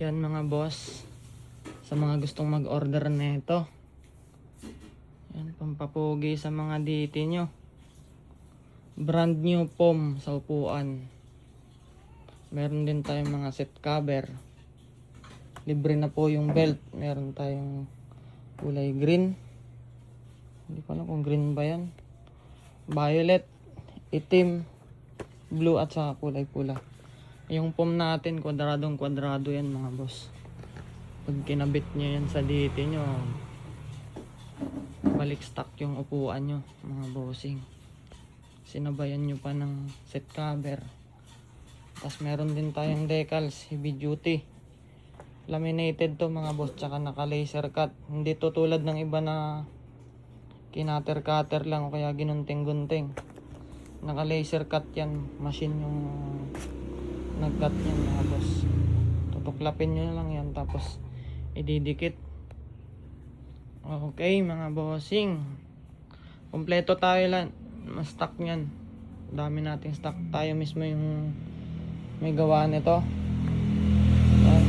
Yan mga boss, sa mga gustong mag-order nito. Yan, pampapugi sa mga DT nyo. Brand new foam sa upuan. Meron din tayong mga seat cover. Libre na po yung belt. Meron tayong kulay green. Hindi ko alam kung green ba yan. Violet, itim, blue at saka kulay pula. Yung foam natin, kwadradong kwadrado yan mga boss. Pag kinabit nyo yan sa DT nyo, balik stock yung upuan nyo mga bossing. Sinabayan nyo pa ng seat cover. Tapos meron din tayong decals, heavy duty. Laminated to mga boss, tsaka naka laser cut. Hindi to tulad ng iba na kinater-cutter lang o kaya ginunting-gunting. Naka laser cut yan, machine yung nag-cut yan mga boss. Tutuklapin nyo na lang yan tapos ididikit. Okay mga bossing, kompleto tayo lang. Mas stock nyan, dami nating stock. Tayo mismo yung may gawa nito.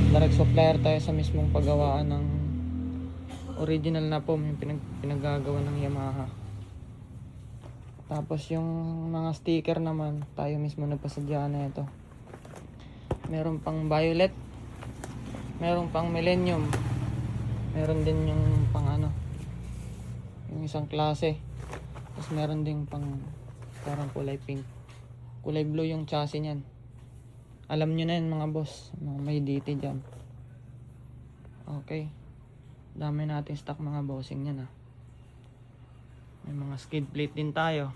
Direct supplier tayo sa mismong paggawaan ng original na foam, yung pinaggagawa ng Yamaha. Tapos yung mga sticker naman, tayo mismo nagpasadya na ito. Meron pang violet, meron pang millennium, meron din yung pang ano, yung isang klase. Tapos meron din pang parang kulay pink, kulay blue yung chassis niyan. Alam nyo na yun mga boss, may DT dyan. Okay, dami natin stock mga bossing yan ha. May mga skid plate din tayo.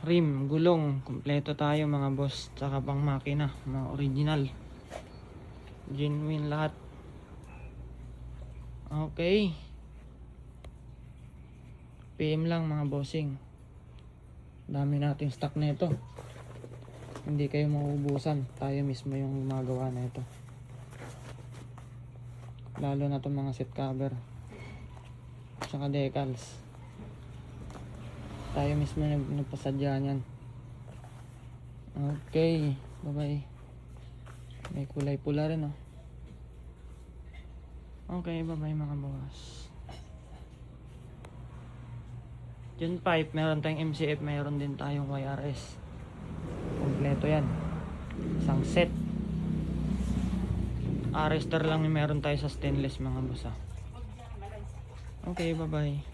Rim, gulong, kompleto tayo mga boss. Tsaka pang makina, mga original, genuine lahat. Okay, PM lang mga bossing. Dami nating stock na ito. Hindi kayo mauubusan. Tayo mismo yung gumagawa na ito. Lalo na itong mga seat cover tsaka decals. Tayo mismo nagpasadya niyan. Okay, bye bye. May kulay pula rin oh. Okay, bye bye mga boss. Yun pipe, meron tayong MCF, meron din tayong YRS. Kompleto yan. Isang set. Arrestor lang yung meron tayo sa stainless mga boss. Okay, bye bye.